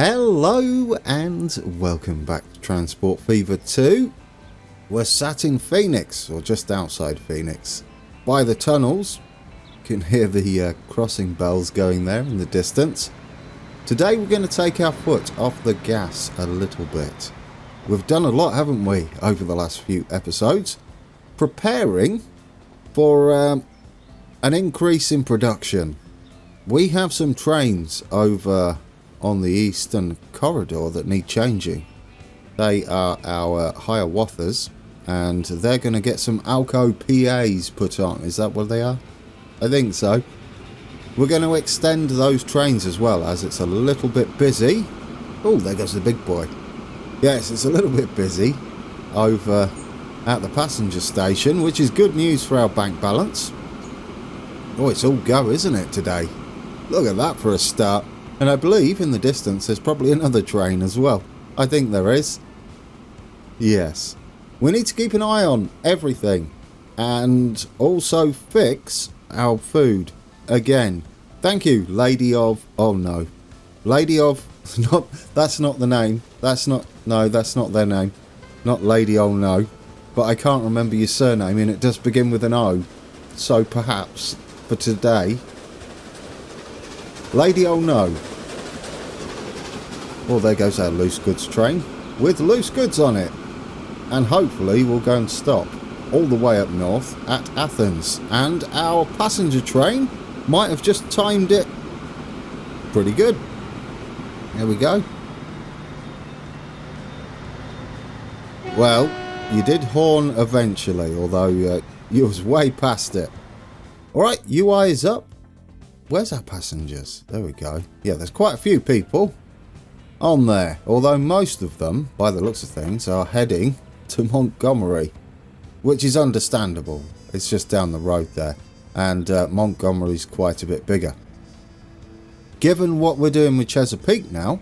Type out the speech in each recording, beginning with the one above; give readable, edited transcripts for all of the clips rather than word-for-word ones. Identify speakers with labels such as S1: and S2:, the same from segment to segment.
S1: Hello and welcome back to Transport Fever 2. We're sat in Phoenix, or just outside Phoenix, by the tunnels. You can hear the crossing bells going there in the distance. Today we're going to take our foot off the gas a little bit. We've done a lot, haven't we, over the last few episodes, preparing for an increase in production. We have some trains over on the eastern corridor that need changing. They are our Hiawatha's, and they're going to get some Alco PAs put on. Is that what they are? I think so. We're going to extend those trains as well, as it's a little bit busy. Oh, there goes the big boy. Yes, it's a little bit busy over at the passenger station, which is good news for our bank balance. Oh, it's all go, isn't it, today? Look at that for a start. And I believe in the distance there's probably another train as well. I think there is. Yes. We need to keep an eye on everything. And also fix our food. Again. Thank you, Lady of... Oh no. Lady of... That's not the name. That's not their name. Not Lady Oh No. But I can't remember your surname and it does begin with an O. So perhaps for today... Lady Oh No. Well, there goes our loose goods train with loose goods on it. And hopefully we'll go and stop all the way up north at Athens. And our passenger train might have just timed it pretty good. There we go. Well, you did horn eventually, although you was way past it. Alright, UI is up. Where's our passengers? There we go. Yeah, there's quite a few people on there, although most of them, by the looks of things, are heading to Montgomery, which is understandable. It's just down the road there, and Montgomery's quite a bit bigger. Given what we're doing with Chesapeake now,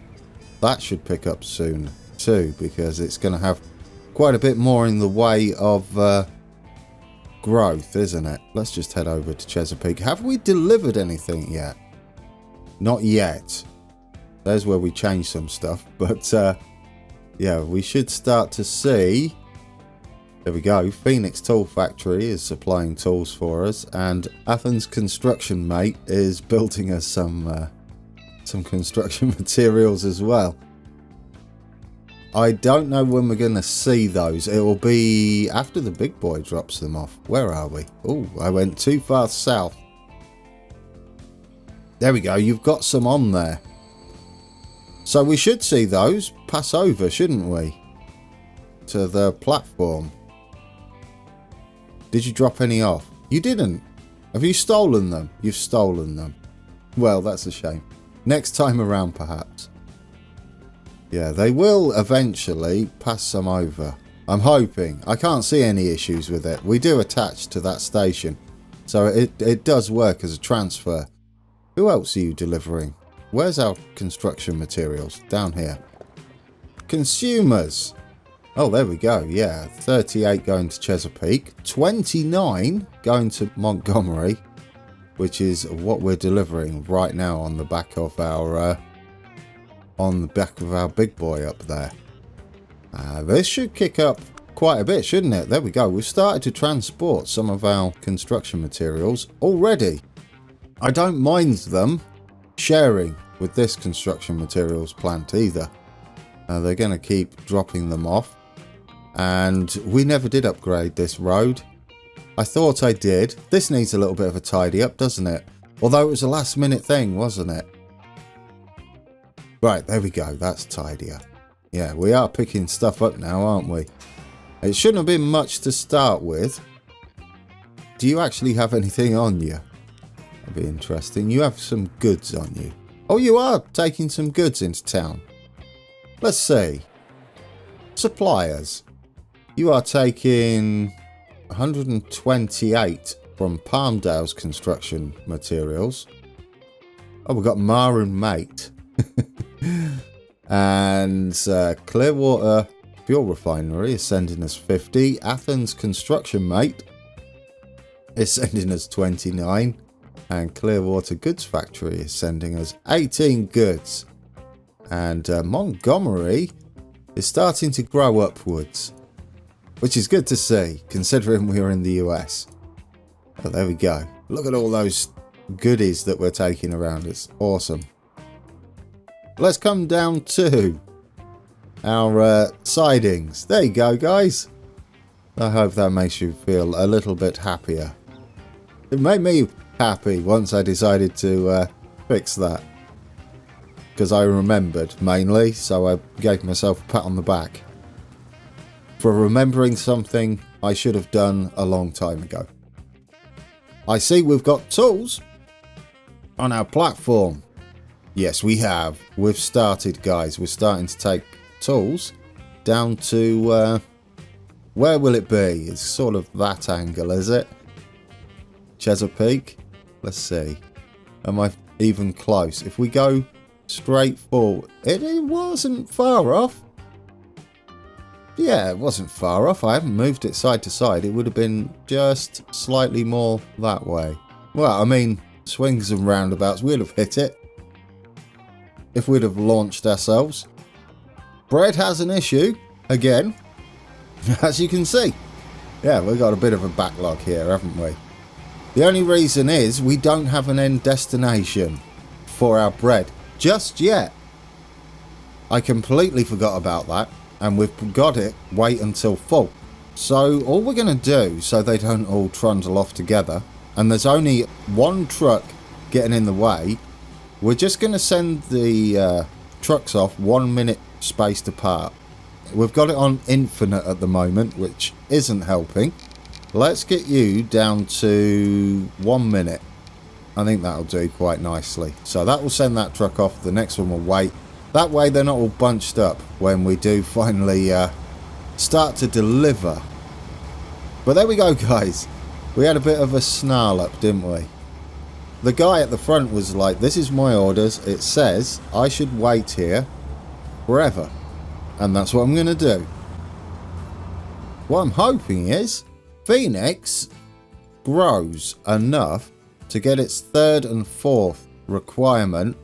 S1: that should pick up soon too, because it's going to have quite a bit more in the way of growth, isn't it? Let's just head over to Chesapeake. Have we delivered anything yet? Not yet. There's where we change some stuff, but yeah, we should start to see. There we go. Phoenix Tool Factory is supplying tools for us, and Athens Construction Mate is building us some construction materials as well. I don't know when we're going to see those. It will be after the big boy drops them off. Where are we? Oh, I went too far south. There we go. You've got some on there. So we should see those pass over, shouldn't we? To the platform. Did you drop any off? You didn't. Have you stolen them? You've stolen them. Well, that's a shame. Next time around, perhaps. Yeah, they will eventually pass some over. I'm hoping. I can't see any issues with it. We do attach to that station. So it does work as a transfer. Who else are you delivering? Where's our construction materials? Down here. Consumers. Oh, there we go. Yeah, 38 going to Chesapeake. 29 going to Montgomery, which is what we're delivering right now on the back of our big boy up there. This should kick up quite a bit, shouldn't it? There we go. We've started to transport some of our construction materials already. I don't mind them sharing with this construction materials plant either. They're going to keep dropping them off. And we never did upgrade this road. I thought I did. This needs a little bit of a tidy up, doesn't it? Although it was a last minute thing, wasn't it? Right, there we go. That's tidier. Yeah, we are picking stuff up now, aren't we? It shouldn't have been much to start with. Do you actually have anything on you? That'd be interesting. You have some goods on you. Oh, you are taking some goods into town. Let's see. Suppliers. You are taking 128 from Palmdale's construction materials. Oh, we've got Mar and Mate. And Clearwater Fuel Refinery is sending us 50. Athens Construction Mate is sending us 29. And Clearwater Goods Factory is sending us 18 goods. And Montgomery is starting to grow upwards, which is good to see, considering we're in the US. Oh, there we go. Look at all those goodies that we're taking around us. Awesome. Let's come down to our sidings. There you go, guys. I hope that makes you feel a little bit happier. It made me happy once I decided to fix that. Because I remembered, mainly, so I gave myself a pat on the back for remembering something I should have done a long time ago. I see we've got tools on our platform. Yes, we have. We've started, guys. We're starting to take tools down to... where will it be? It's sort of that angle, is it? Chesapeake? Let's see. Am I even close? If we go straight forward... It wasn't far off. Yeah, it wasn't far off. I haven't moved it side to side. It would have been just slightly more that way. Well, I mean, swings and roundabouts, we'd have hit it if we'd have launched ourselves. Bread has an issue, again, as you can see. Yeah, we've got a bit of a backlog here, haven't we? The only reason is we don't have an end destination for our bread just yet. I completely forgot about that. And we've got it, wait until full. So all we're going to do, so they don't all trundle off together, and there's only one truck getting in the way, we're just going to send the trucks off 1 minute spaced apart. We've got it on infinite at the moment, which isn't helping. Let's get you down to 1 minute. I think that'll do quite nicely. So that will send that truck off, the next one will wait. That way they're not all bunched up when we do finally start to deliver. But there we go, guys. We had a bit of a snarl up, didn't we? The guy at the front was like, this is my orders. It says I should wait here forever. And that's what I'm going to do. What I'm hoping is Phoenix grows enough to get its 3rd and 4th requirement.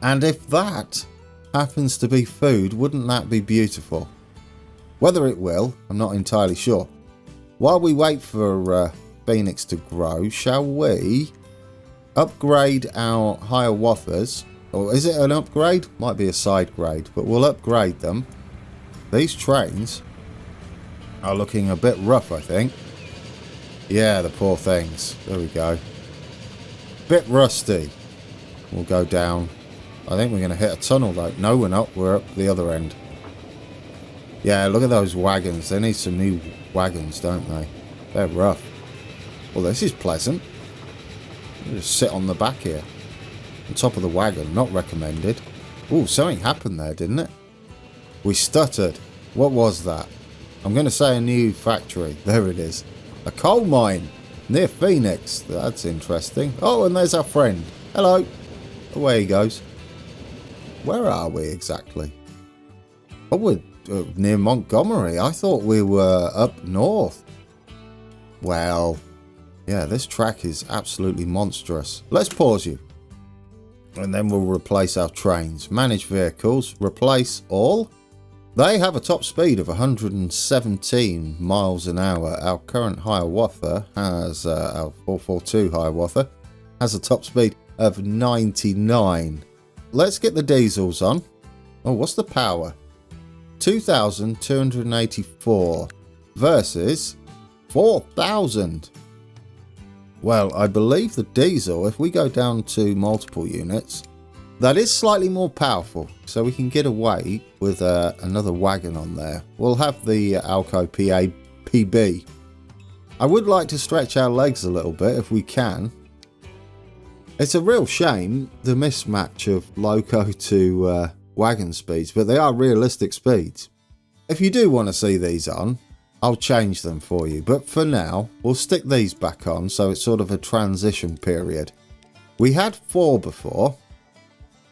S1: And if that happens to be food, wouldn't that be beautiful? Whether it will, I'm not entirely sure. While we wait for Phoenix to grow, shall we upgrade our Hiawatha's? Or is it an upgrade? Might be a side grade, but we'll upgrade them. These trains are looking a bit rough, I think. Yeah, the poor things. There we go. Bit rusty. We'll go down. I think we're going to hit a tunnel though. No, we're not. We're up the other end. Yeah, look at those wagons. They need some new wagons, don't they? They're rough. Well, this is pleasant. We'll just sit on the back here. On top of the wagon. Not recommended. Ooh, something happened there, didn't it? We stuttered. What was that? I'm going to say a new factory. There it is. A coal mine near Phoenix. That's interesting. Oh, and there's our friend. Hello. Away he goes. Where are we exactly? Oh, we're near Montgomery. I thought we were up north. Well, yeah, this track is absolutely monstrous. Let's pause you. And then we'll replace our trains. Manage vehicles. Replace all. They have a top speed of 117 miles an hour. Our current Hiawatha has, our 442 Hiawatha, has a top speed of 99. Let's get the diesels on. Oh, what's the power? 2,284 versus 4,000. Well, I believe the diesel, if we go down to multiple units, that is slightly more powerful. So we can get away with another wagon on there. We'll have the Alco PB. I would like to stretch our legs a little bit if we can. It's a real shame, the mismatch of loco to wagon speeds, but they are realistic speeds. If you do want to see these on, I'll change them for you. But for now, we'll stick these back on, so it's sort of a transition period. We had 4 before.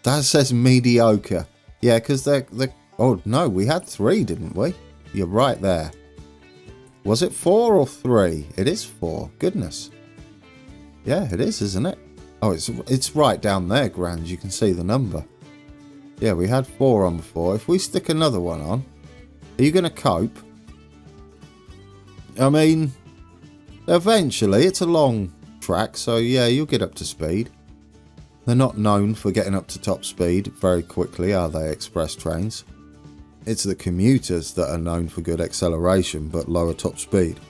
S1: That says mediocre. Yeah, because they're... Oh, no, we had 3, didn't we? You're right there. Was it 4 or 3? It is 4. Goodness. Yeah, it is, isn't it? Oh, it's right down there, Grand. You can see the number. Yeah, we had 4 on before. If we stick another one on, are you going to cope? I mean, eventually, it's a long track, so yeah, you'll get up to speed. They're not known for getting up to top speed very quickly, are they, express trains? It's the commuters that are known for good acceleration, but lower top speed.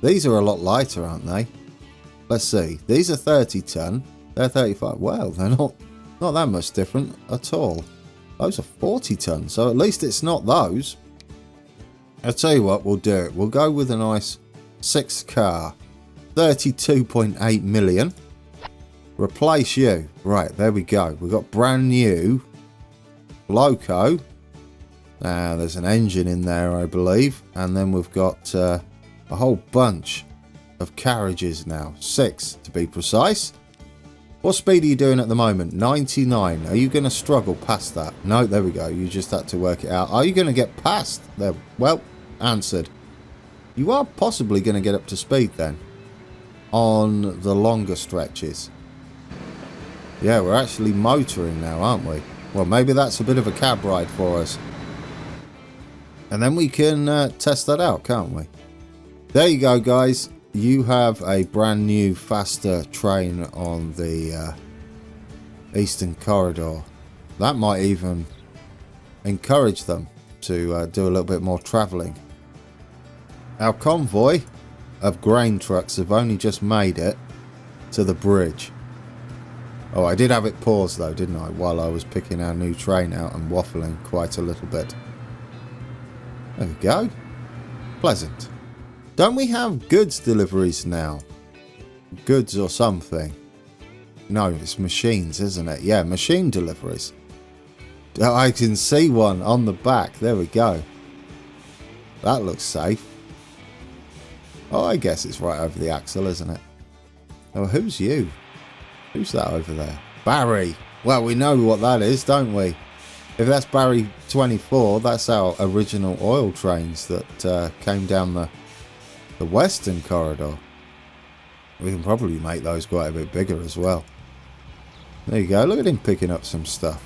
S1: These are a lot lighter, aren't they? Let's see. These are 30 ton. They're 35. Well, they're not that much different at all. Those are 40 ton, so at least it's not those. I'll tell you what, we'll do it. We'll go with a nice 6 car. 32.8 million. Replace you. Right, there we go. We've got brand new loco. There's an engine in there, I believe. And then we've got a whole bunch of carriages now. 6 to be precise. What speed are you doing at the moment? 99. Are you going to struggle past that? No, there we go. You just had to work it out. Are you going to get past there? Well, answered. You are possibly going to get up to speed then on the longer stretches. Yeah, we're actually motoring now, aren't we? Well, maybe that's a bit of a cab ride for us. And then we can test that out, can't we? There you go, guys. You have a brand new, faster train on the Eastern Corridor. That might even encourage them to do a little bit more travelling. Our convoy of grain trucks have only just made it to the bridge. Oh, I did have it paused though, didn't I? While I was picking our new train out and waffling quite a little bit. There we go. Pleasant. Don't we have goods deliveries now? Goods or something? No, it's machines, isn't it? Yeah, machine deliveries. Oh, I can see one on the back. There we go. That looks safe. Oh, I guess it's right over the axle, isn't it? Oh, who's you? Who's that over there? Barry. Well, we know what that is, don't we? If that's Barry 24, that's our original oil trains that came down the Western Corridor. We can probably make those quite a bit bigger as well. There you go. Look at him picking up some stuff.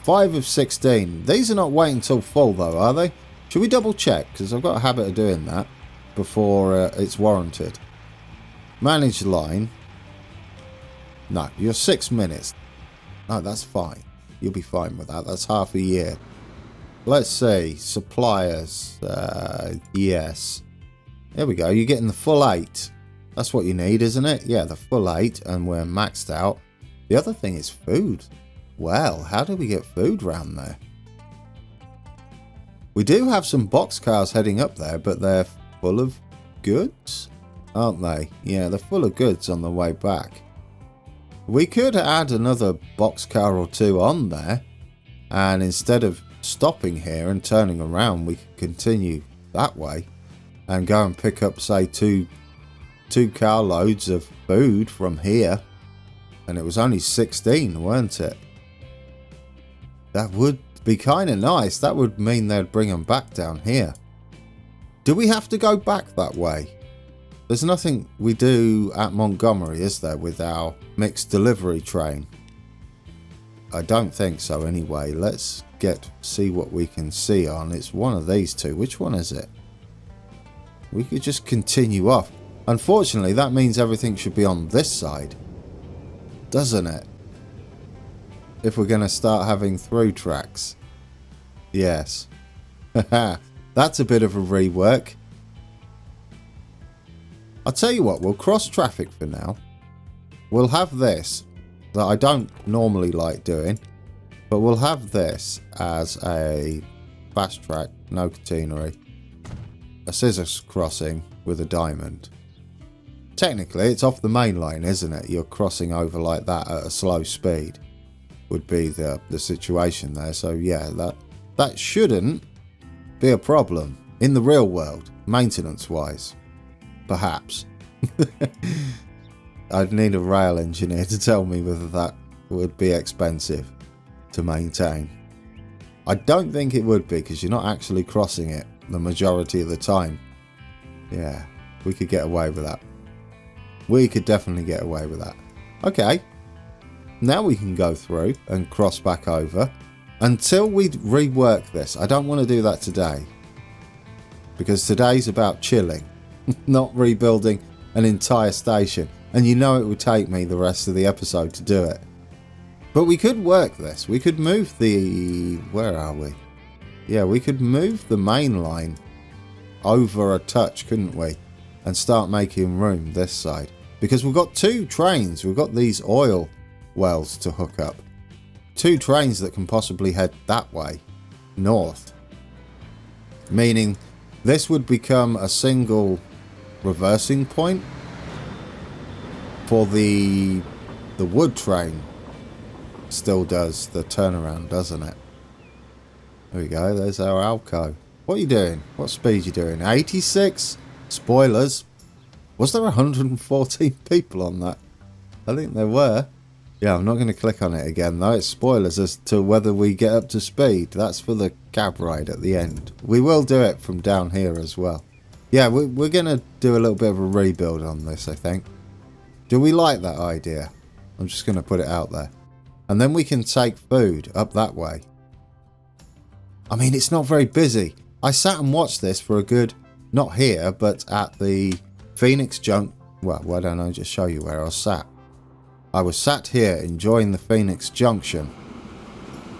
S1: 5 of 16. These are not waiting until full though, are they? Should we double check? Because I've got a habit of doing that before it's warranted. Manage line. No, you're 6 minutes. No, that's fine. You'll be fine with that. That's half a year. Let's see. Suppliers. Yes. There we go. You're getting the full 8. That's what you need, isn't it? Yeah, the full 8. And we're maxed out. The other thing is food. Well, how do we get food round there? We do have some boxcars heading up there, but they're full of goods, aren't they? Yeah, they're full of goods on the way back. We could add another boxcar or 2 on there, and instead of stopping here and turning around, we could continue that way and go and pick up, say, two carloads of food from here. And it was only 16, weren't it? That would be kind of nice. That would mean they'd bring them back down here. Do we have to go back that way? There's nothing we do at Montgomery, is there, with our mixed delivery train? I don't think so anyway. Let's see what we can see on. It's one of these two. Which one is it? We could just continue off. Unfortunately, that means everything should be on this side, doesn't it? If we're going to start having through tracks. Yes. That's a bit of a rework. I'll tell you what, we'll cross traffic for now. We'll have this that I don't normally like doing, but we'll have this as a fast track, no catenary, a scissors crossing with a diamond. Technically, it's off the main line, isn't it? You're crossing over like that at a slow speed would be the situation there. So yeah, that shouldn't be a problem in the real world, maintenance-wise. Perhaps. I'd need a rail engineer to tell me whether that would be expensive to maintain. I don't think it would be, because you're not actually crossing it the majority of the time. Yeah, we could get away with that. We could definitely get away with that. Okay. Now we can go through and cross back over. Until we rework this, I don't want to do that today. Because today's about chilling, not rebuilding an entire station. And you know it would take me the rest of the episode to do it. But we could work this. We could move the... Where are we? Yeah, we could move the main line over a touch, couldn't we? And start making room this side. Because we've got 2 trains. We've got these oil wells to hook up. 2 trains that can possibly head that way, north. Meaning this would become a single reversing point for the wood train. Still does the turnaround, doesn't it? There we go, there's our Alco. What are you doing? What speed are you doing? 86? Spoilers. Was there 114 people on that? I think there were. Yeah, I'm not going to click on it again though. It's spoilers as to whether we get up to speed. That's for the cab ride at the end. We will do it from down here as well. Yeah, we're going to do a little bit of a rebuild on this, I think. Do we like that idea? I'm just going to put it out there. And then we can take food up that way. I mean, it's not very busy. I sat and watched this for a good, not here, but at the Phoenix Junk. Well, why don't I just show you where I was sat? I was sat here enjoying the Phoenix Junction.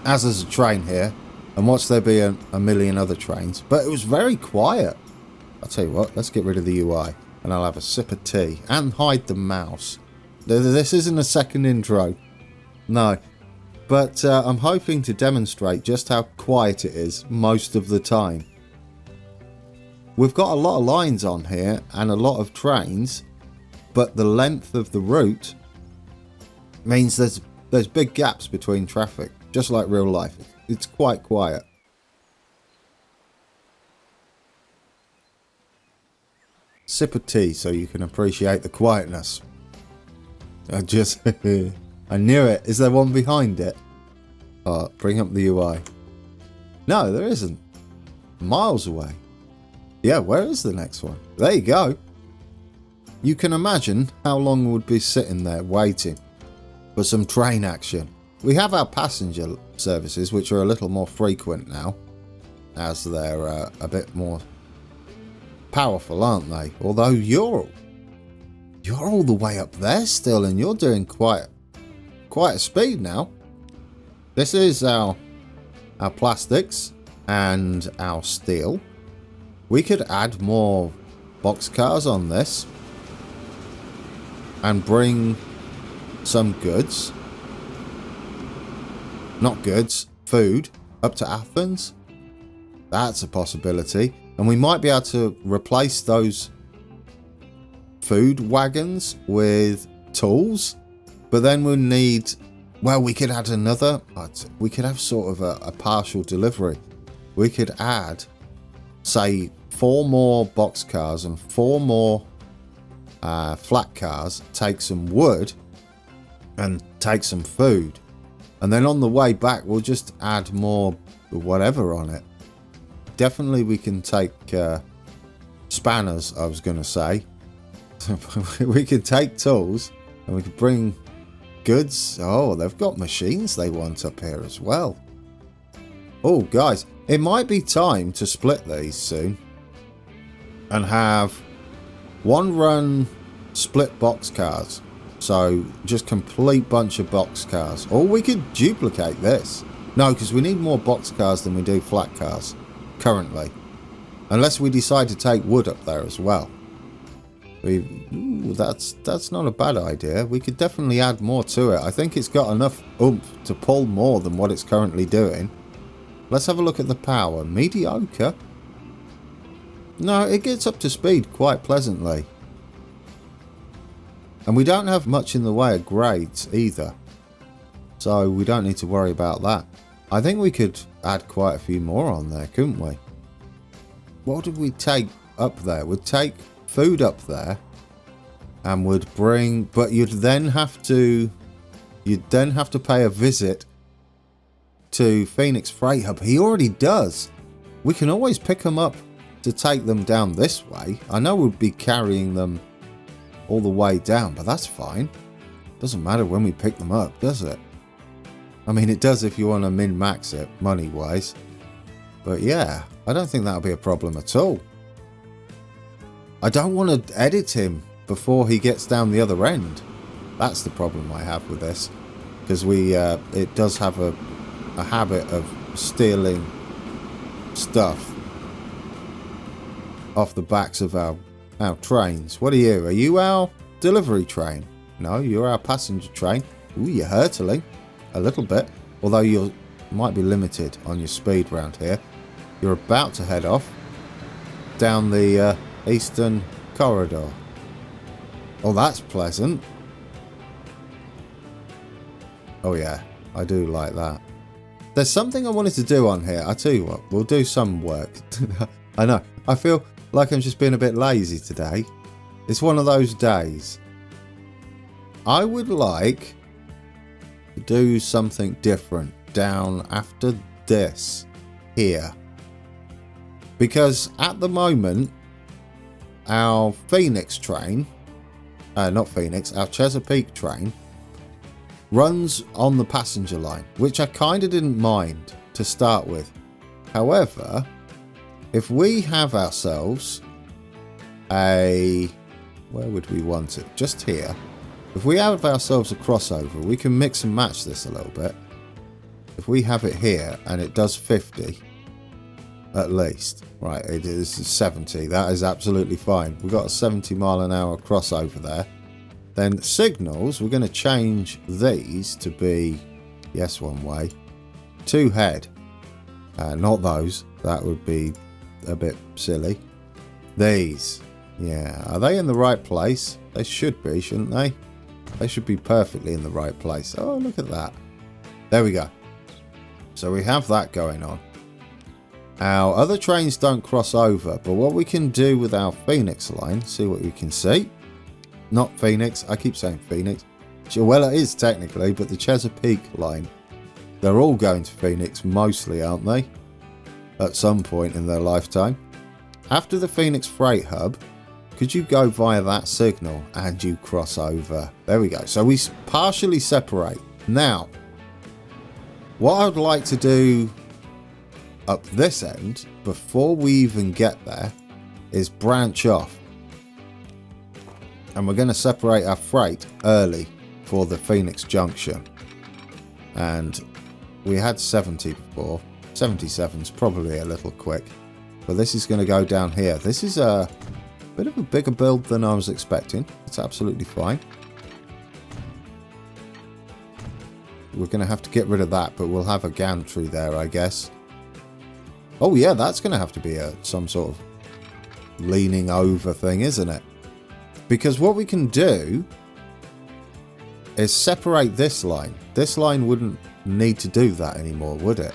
S1: As there's a train here, and watch there be a million other trains. But it was very quiet. I'll tell you what, let's get rid of the UI. And I'll have a sip of tea. And hide the mouse. This isn't a second intro. No, but I'm hoping to demonstrate just how quiet it is most of the time. We've got a lot of lines on here and a lot of trains, but the length of the route means there's big gaps between traffic, just like real life. It's quite quiet. Sip of tea so you can appreciate the quietness. I knew it. Is there one behind it? Oh, bring up the UI. No, there isn't. Miles away. Yeah, where is the next one? There you go. You can imagine how long we would be sitting there waiting for some train action. We have our passenger services, which are a little more frequent now, as they're a bit more powerful, aren't they? Although you're all the way up there still, and you're doing quite a speed now. This is our plastics and our steel. We could add more boxcars on this and bring some goods, not goods, food, up to Athens. That's a possibility. And we might be able to replace those food wagons with tools. But then we'll need, well, we could add another, we could have sort of a partial delivery. We could add, say, 4 more boxcars and 4 more flat cars, take some wood and take some food. And then on the way back, we'll just add more whatever on it. Definitely we can take spanners, I was going to say. We could take tools and we could bring goods. Oh, they've got machines they want up here as well. Oh, guys, it might be time to split these soon and have one run split boxcars. So just complete bunch of boxcars. Or we could duplicate this. No, because we need more boxcars than we do flat cars currently. Unless we decide to take wood up there as well. That's not a bad idea. We could definitely add more to it. I think it's got enough oomph to pull more than what it's currently doing. Let's have a look at the power. Mediocre? No, it gets up to speed quite pleasantly. And we don't have much in the way of grades either. So we don't need to worry about that. I think we could add quite a few more on there, couldn't we? What did we take up there? We'd take food up there and would bring, but you'd then have to pay a visit to Phoenix Freight Hub. He already does. We can always pick them up to take them down this way. I know we'd be carrying them all the way down, but that's fine. Doesn't matter when we pick them up, does it? I mean, it does if you want to min-max it, money-wise. But yeah, I don't think that'll be a problem at all. I don't want to edit him before he gets down the other end. That's the problem I have with this. Because it does have a habit of stealing stuff off the backs of our trains. What are you? Are you our delivery train? No, you're our passenger train. Ooh, you're hurtling a little bit. Although you might be limited on your speed round here. You're about to head off down the eastern corridor. Oh, that's pleasant. Oh yeah, I do like that. There's something I wanted to do on here. I tell you what, we'll do some work. I know. I feel like I'm just being a bit lazy today. It's one of those days. I would like to do something different down after this here. Because at the moment, our Phoenix train, not Phoenix, our Chesapeake train, runs on the passenger line, which I kind of didn't mind to start with. However, if we have ourselves where would we want it? Just here. If we have ourselves a crossover, we can mix and match this a little bit. If we have it here and it does 50 at least, right, it is 70, that is absolutely fine. We've got a 70 mile an hour crossover there. Then signals, we're going to change these to be, yes, one way, 2 head. Not those, that would be a bit silly. These, yeah, are they in the right place? They should be, shouldn't they? They should be perfectly in the right place. Oh, look at that. There we go. So we have that going on. Our other trains don't cross over, but what we can do with our Phoenix line, see what we can see. Not Phoenix, I keep saying Phoenix. Well, it is technically, but the Chesapeake line. They're all going to Phoenix mostly, aren't they? At some point in their lifetime. After the Phoenix Freight Hub, could you go via that signal and you cross over? There we go. So we partially separate. Now, what I'd like to do up this end, before we even get there, is branch off. And we're going to separate our freight early for the Phoenix Junction. And we had 70 before. 77's probably a little quick. But this is going to go down here. This is a bit of a bigger build than I was expecting. It's absolutely fine. We're going to have to get rid of that, but we'll have a gantry there, I guess. Oh yeah, that's going to have to be some sort of leaning over thing, isn't it? Because what we can do is separate this line. This line wouldn't need to do that anymore, would it?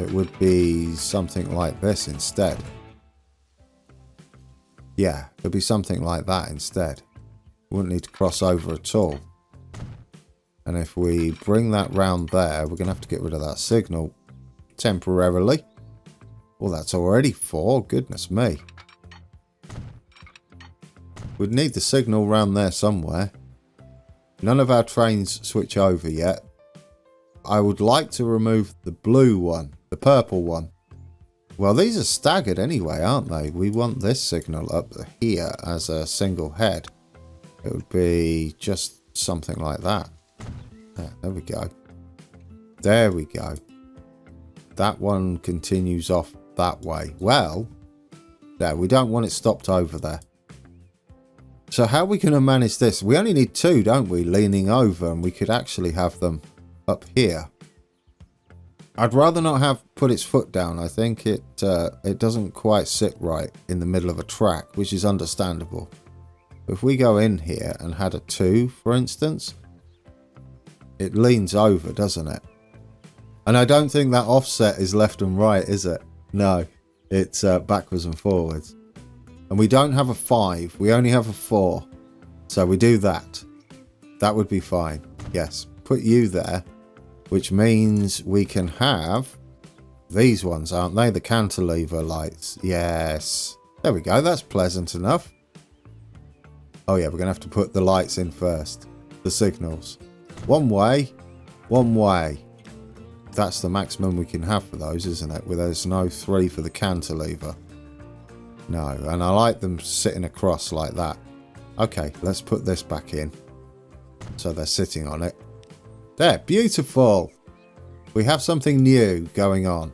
S1: It would be something like this instead. Yeah, it would be something like that instead. Wouldn't need to cross over at all. And if we bring that round there, we're going to have to get rid of that signal temporarily. Well, that's already 4. Goodness me. We'd need the signal round there somewhere. None of our trains switch over yet. I would like to remove the blue one, the purple one. Well, these are staggered anyway, aren't they? We want this signal up here as a single head. It would be just something like that. There we go. There we go. That one continues off that way. Well, no, we don't want it stopped over there. So how are we going to manage this? We only need 2, don't we? Leaning over, and we could actually have them up here. I'd rather not have put its foot down. I think it doesn't quite sit right in the middle of a track, which is understandable. If we go in here and had a 2, for instance, it leans over, doesn't it? And I don't think that offset is left and right, is it? No, it's backwards and forwards. And we don't have a 5, we only have a 4. So we do that. That would be fine. Yes, put you there, which means we can have these ones, aren't they? The cantilever lights. Yes. There we go, that's pleasant enough. Oh yeah, we're going to have to put the lights in first. the signals. One way, one way. That's the maximum we can have for those, isn't it? Where there's no 3 for the cantilever. No, and I like them sitting across like that. Okay, let's put this back in. So they're sitting on it. There, beautiful. We have something new going on.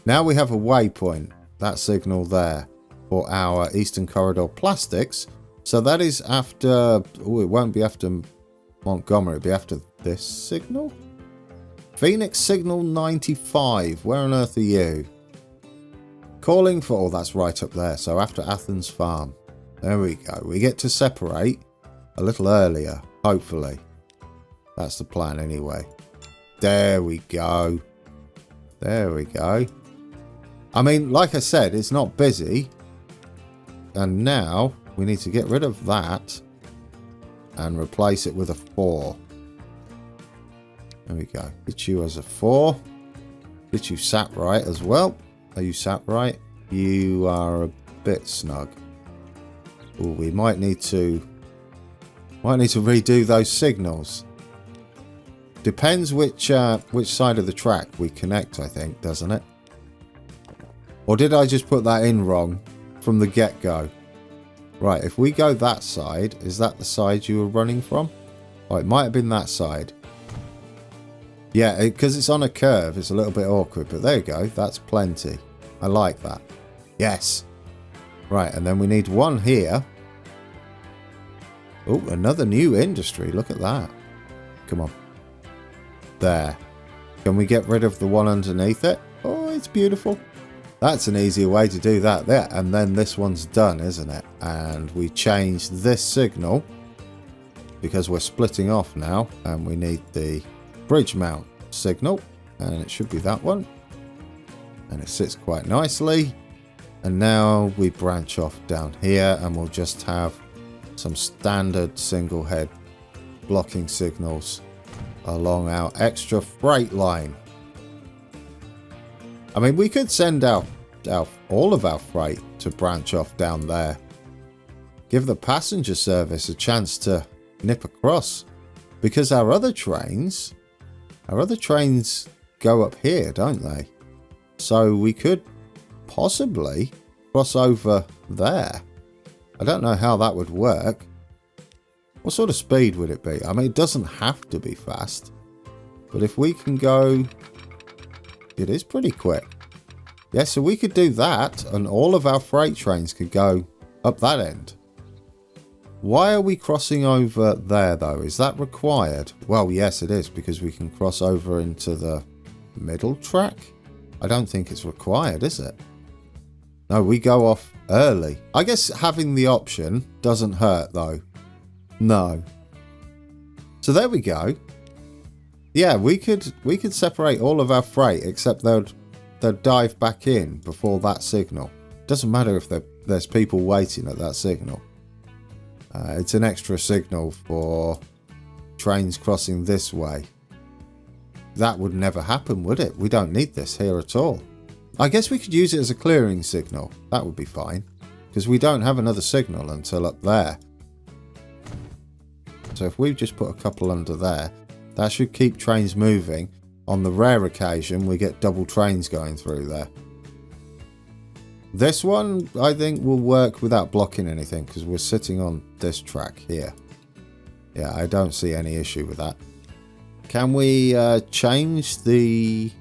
S1: Now we have a waypoint. That signal there for our Eastern Corridor plastics. So that is after... Oh, it won't be after Montgomery. It'll be after this signal. Phoenix Signal 95. Where on earth are you? Calling for... Oh, that's right up there. So after Athens Farm. There we go. We get to separate a little earlier, hopefully. That's the plan anyway. There we go. There we go. I mean, like I said, it's not busy. And now we need to get rid of that and replace it with a 4. There we go. Get you as a 4. Get you sat right as well. Are you sat right? You are a bit snug. Ooh, we might need to redo those signals. Depends which side of the track we connect, I think, doesn't it? Or did I just put that in wrong from the get-go? Right, if we go that side, is that the side you were running from? Oh, it might have been that side. Yeah, because it's on a curve, it's a little bit awkward, but there you go, that's plenty. I like that. Yes. Right, and then we need one here. Oh, another new industry, look at that. Come on. There. Can we get rid of the one underneath it? Oh, it's beautiful. That's an easier way to do that there. And then this one's done, isn't it? And we change this signal because we're splitting off now and we need the bridge mount signal, and it should be that one. And it sits quite nicely. And now we branch off down here and we'll just have some standard single head blocking signals along our extra freight line. I mean, we could send out all of our freight to branch off down there. Give the passenger service a chance to nip across. Because our other trains go up here, don't they? So we could possibly cross over there. I don't know how that would work. What sort of speed would it be? I mean, it doesn't have to be fast. But if we can go... It is pretty quick. Yeah, so we could do that and all of our freight trains could go up that end. Why are we crossing over there though? Is that required? Well, yes it is, because we can cross over into the middle track. I don't think it's required, is it? No, we go off early. I guess having the option doesn't hurt though. No. So there we go. Yeah, we could separate all of our freight except they'd dive back in before that signal. Doesn't matter if there's people waiting at that signal. It's an extra signal for trains crossing this way. That would never happen, would it? We don't need this here at all. I guess we could use it as a clearing signal. That would be fine. Because we don't have another signal until up there. So if we just put a couple under there, that should keep trains moving. On the rare occasion, we get double trains going through there. This one, I think, will work without blocking anything because we're sitting on this track here. Yeah, I don't see any issue with that. Can we change the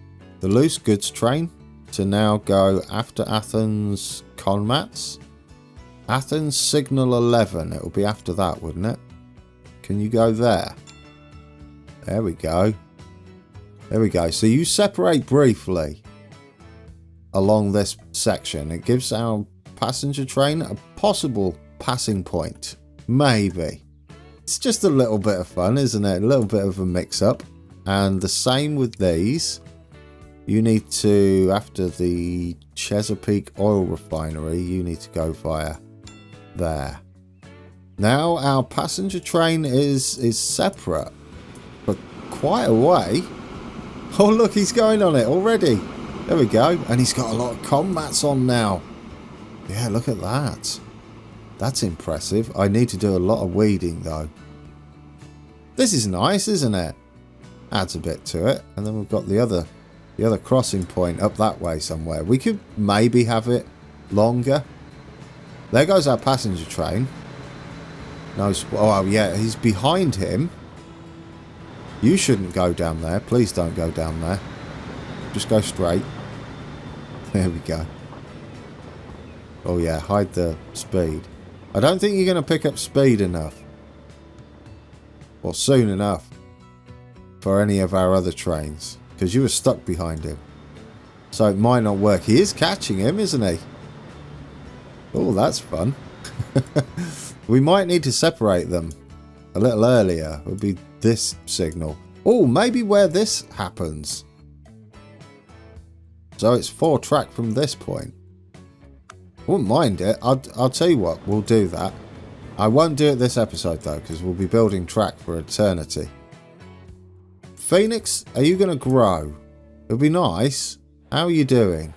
S1: loose goods train to now go after Athens Conmats? Athens Signal 11. It will be after that, wouldn't it? Can you go there? There we go. There we go. So you separate briefly along this section. It gives our passenger train a possible passing point. Maybe. It's just a little bit of fun, isn't it? A little bit of a mix-up. And the same with these. You need to, after the Chesapeake oil refinery, you need to go via there. Now our passenger train is separate, but quite a way. Oh look, he's going on it already. There we go. And he's got a lot of combats on now. Yeah, look at that. That's impressive. I need to do a lot of weeding though. This is nice, isn't it? Adds a bit to it. And then we've got the other crossing point up that way somewhere. We could maybe have it longer. There goes our passenger train. No, oh yeah, he's behind him. You shouldn't go down there. Please don't go down there. Just go straight. There we go. Oh yeah, hide the speed. I don't think you're going to pick up speed enough. Or soon enough. For any of our other trains. Because you were stuck behind him. So it might not work. He is catching him, isn't he? Oh, that's fun. We might need to separate them a little earlier. It would be this signal. Oh, maybe where this happens. So it's 4-track from this point. Wouldn't mind it. I'll tell you what, we'll do that. I won't do it this episode though, because we'll be building track for eternity. Phoenix, are you going to grow? It'll be nice. How are you doing?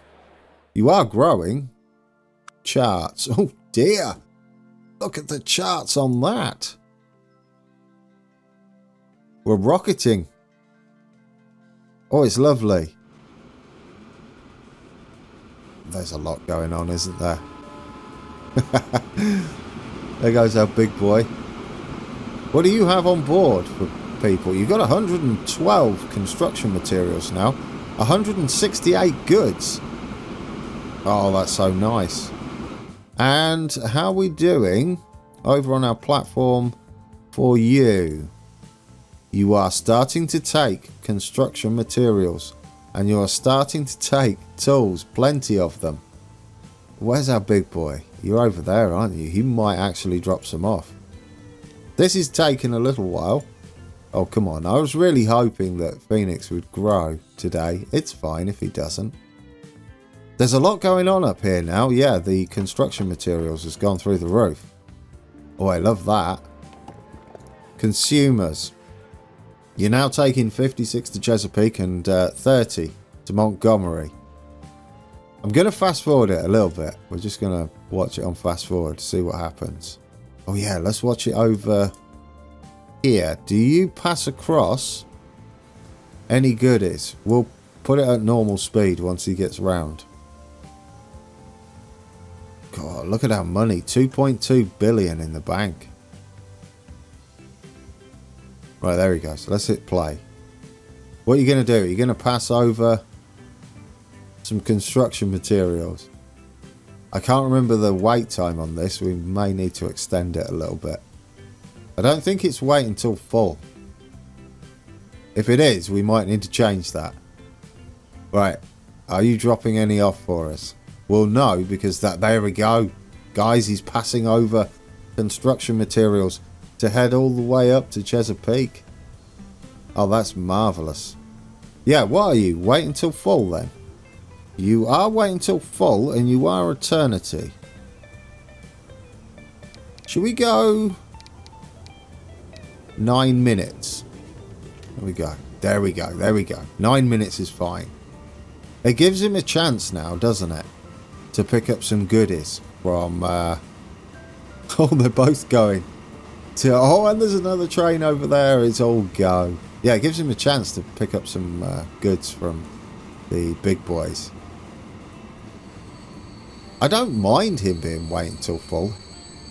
S1: You are growing. Charts. Oh dear. Look at the charts on that. We're rocketing. Oh, it's lovely. There's a lot going on, isn't there? There goes our big boy. What do you have on board for people? You've got 112 construction materials now. 168 goods. Oh, that's so nice. And how are we doing over on our platform for you? You are starting to take construction materials. And you are starting to take tools, plenty of them. Where's our big boy? You're over there, aren't you? He might actually drop some off. This is taking a little while. Oh, come on. I was really hoping that Phoenix would grow today. It's fine if he doesn't. There's a lot going on up here now. Yeah, the construction materials has gone through the roof. Oh, I love that. Consumers. You're now taking 56 to Chesapeake and 30 to Montgomery. I'm going to fast forward it a little bit. We're just going to watch it on fast forward to see what happens. Oh yeah, let's watch it over here. Do you pass across any goodies? We'll put it at normal speed once he gets round. God, look at our money. 2.2 billion in the bank. Right, there he goes. Let's hit play. What are you going to do? You're going to pass over some construction materials. I can't remember the wait time on this. We may need to extend it a little bit. I don't think it's wait until full. If it is, we might need to change that. Right. Are you dropping any off for us? Well, no, because there we go. Guys, he's passing over construction materials to head all the way up to Chesapeake. Oh, that's marvellous. Yeah, what are you? Wait until full then. You are waiting till full and you are eternity. Should we go 9 minutes? There we go. There we go. There we go. 9 minutes is fine. It gives him a chance now, doesn't it? To pick up some goodies from... Oh, they're both going. Oh, and there's another train over there. It's all go. Yeah, it gives him a chance to pick up some goods from the big boys. I don't mind him being waiting till full.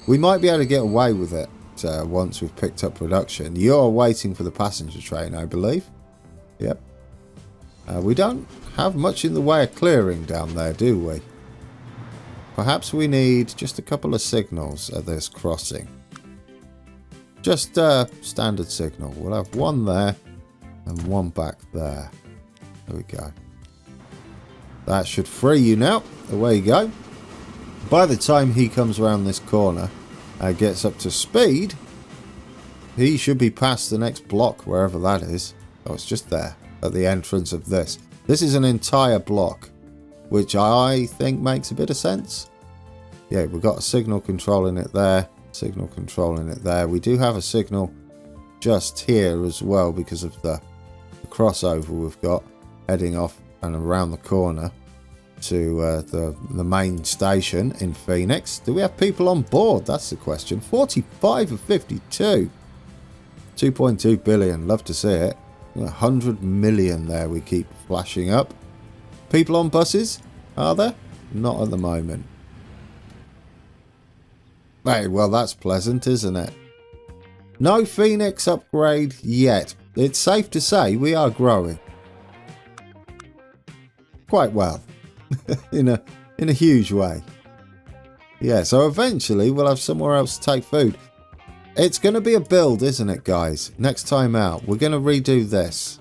S1: We might be able to get away with it once we've picked up production. You're waiting for the passenger train, I believe. Yep. We don't have much in the way of clearing down there, do we? Perhaps we need just a couple of signals at this crossing. Just a standard signal. We'll have one there and one back there. There we go. That should free you now. Away you go. By the time he comes around this corner and gets up to speed, he should be past the next block, wherever that is. Oh, it's just there at the entrance of this. This is an entire block, which I think makes a bit of sense. Yeah, we've got a signal controlling it there. Signal controlling it there. We do have a signal just here as well because of the crossover we've got heading off and around the corner to the main station in Phoenix. Do we have people on board? That's the question. 45 of 52. 2.2 billion. Love to see it. 100 million there we keep flashing up. People on buses? Are there? Not at the moment. Hey, well, that's pleasant, isn't it? No Phoenix upgrade yet. It's safe to say we are growing. Quite well. in a huge way. Yeah, so eventually we'll have somewhere else to take food. It's going to be a build, isn't it, guys? Next time out, we're going to redo this.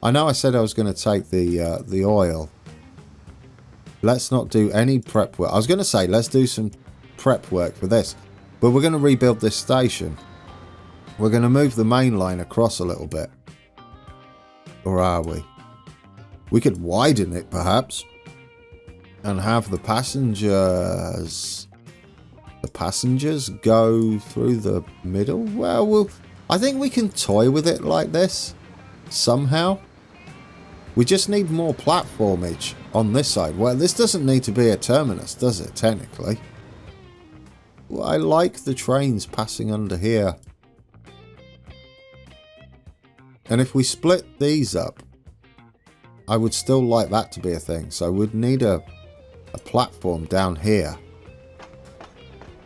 S1: I know I said I was going to take the oil. Let's not do any prep work. I was going to say, let's do some prep work for this. But we're going to rebuild this station. We're going to move the main line across a little bit. Or are we? We could widen it, perhaps. And have the passengers... The passengers go through the middle? Well, I think we can toy with it like this. Somehow. We just need more platformage on this side. Well, this doesn't need to be a terminus, does it, technically? Well, I like the trains passing under here. And if we split these up, I would still like that to be a thing. So we'd need a platform down here.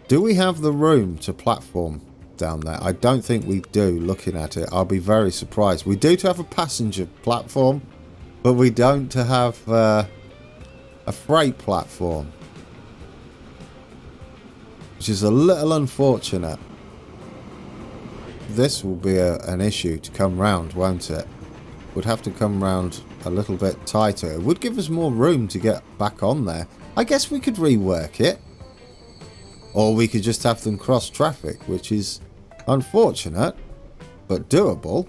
S1: Do we have the room to platform down there? I don't think we do, looking at it. I'll be very surprised. We do to have a passenger platform, but we don't to have a freight platform. Which is a little unfortunate. This will be an issue to come round, won't it? Would have to come round a little bit tighter. It would give us more room to get back on there. I guess we could rework it. Or we could just have them cross traffic, which is unfortunate, but doable.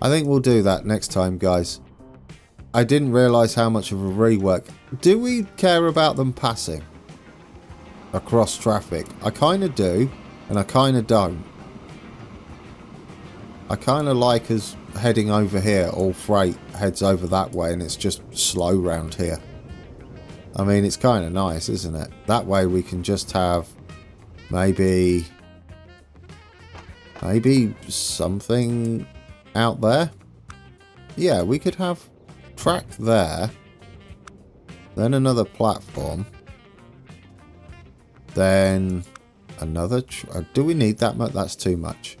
S1: I think we'll do that next time, guys. I didn't realise how much of a rework. Do we care about them passing across traffic? I kind of do, and I kind of don't. I kind of like us heading over here. All freight heads over that way, and it's just slow round here. I mean, it's kind of nice, isn't it? That way we can just have maybe something out there. Yeah, we could have track there. Then another platform. Then another... do we need that much? That's too much.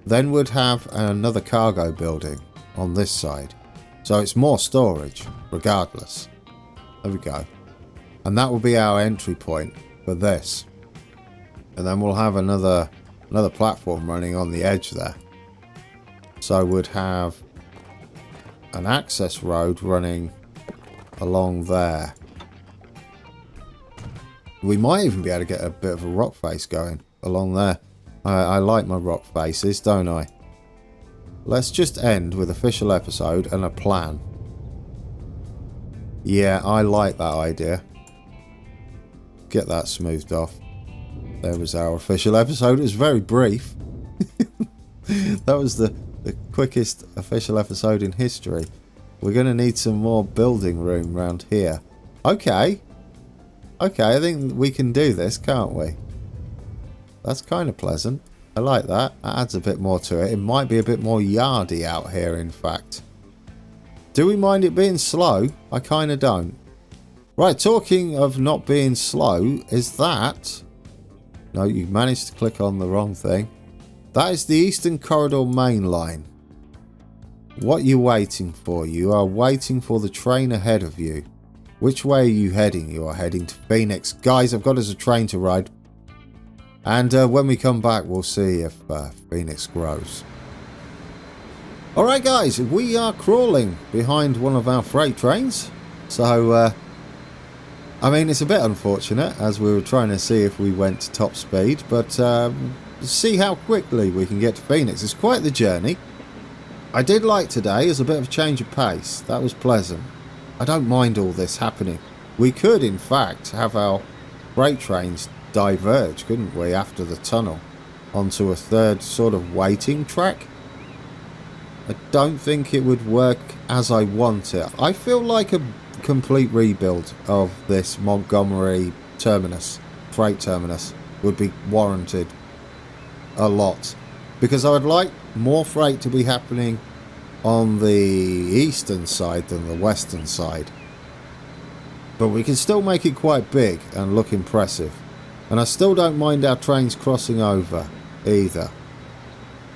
S1: Then we'd have another cargo building on this side. So it's more storage, regardless. There we go. And that will be our entry point for this. And then we'll have another platform running on the edge there. So we'd have an access road running along there. We might even be able to get a bit of a rock face going along there. I like my rock faces, don't I? Let's just end with official episode and a plan. Yeah, I like that idea. Get that smoothed off. There was our official episode. It was very brief. That was the quickest official episode in history. We're going to need some more building room around here. Okay. Okay, I think we can do this, can't we? That's kind of pleasant. I like that. That adds a bit more to it. It might be a bit more yardy out here, in fact. Do we mind it being slow? I kind of don't. Right, talking of not being slow, is that... No, you managed to click on the wrong thing. That is the Eastern Corridor main line. What are you waiting for? You are waiting for the train ahead of you. Which way are you heading? You are heading to Phoenix. Guys, I've got us a train to ride. And when we come back, we'll see if Phoenix grows. Alright guys, we are crawling behind one of our freight trains. So, I mean, it's a bit unfortunate as we were trying to see if we went to top speed. But see how quickly we can get to Phoenix. It's quite the journey. I did like today as a bit of a change of pace. That was pleasant. I don't mind all this happening. We could, in fact, have our freight trains diverge, couldn't we, after the tunnel onto a third sort of waiting track. I don't think it would work as I want it. I feel like a complete rebuild of this Montgomery terminus, freight terminus, would be warranted. a lot, because I would like more freight to be happening on the eastern side than the western side. But we can still make it quite big and look impressive. And I still don't mind our trains crossing over either.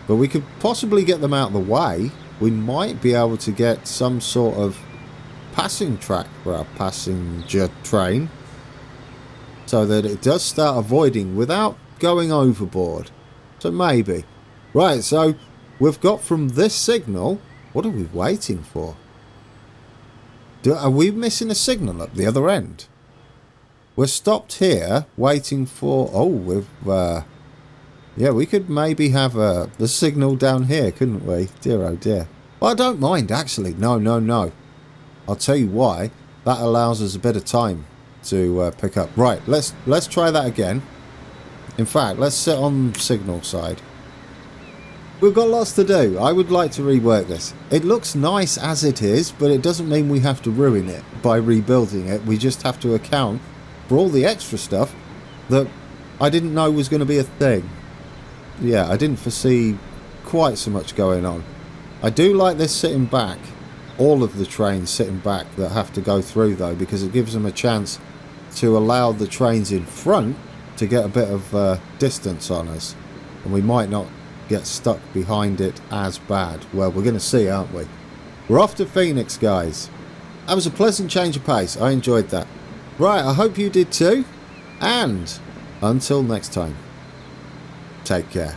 S1: But we could possibly get them out of the way. We might be able to get some sort of passing track for our passenger train, so that it does start avoiding without going overboard. So maybe. Right, so we've got from this signal. What are we waiting for? Are we missing a signal at the other end? We're stopped here waiting for... Oh, we've... yeah, we could maybe have the signal down here, couldn't we? Dear, oh dear. Well, I don't mind, actually. No, no, no. I'll tell you why. That allows us a bit of time to pick up. Right, let's try that again. In fact, let's sit on signal side. We've got lots to do. I would like to rework this. It looks nice as it is, but it doesn't mean we have to ruin it by rebuilding it. We just have to account for all the extra stuff that I didn't know was going to be a thing. Yeah, I didn't foresee quite so much going on. I do like this sitting back. All of the trains sitting back that have to go through, though, because it gives them a chance to allow the trains in front to get a bit of distance on us. And we might not get stuck behind it as bad. Well, we're going to see, aren't we? We're off to Phoenix, guys. That was a pleasant change of pace. I enjoyed that. Right, I hope you did too. And until next time, take care.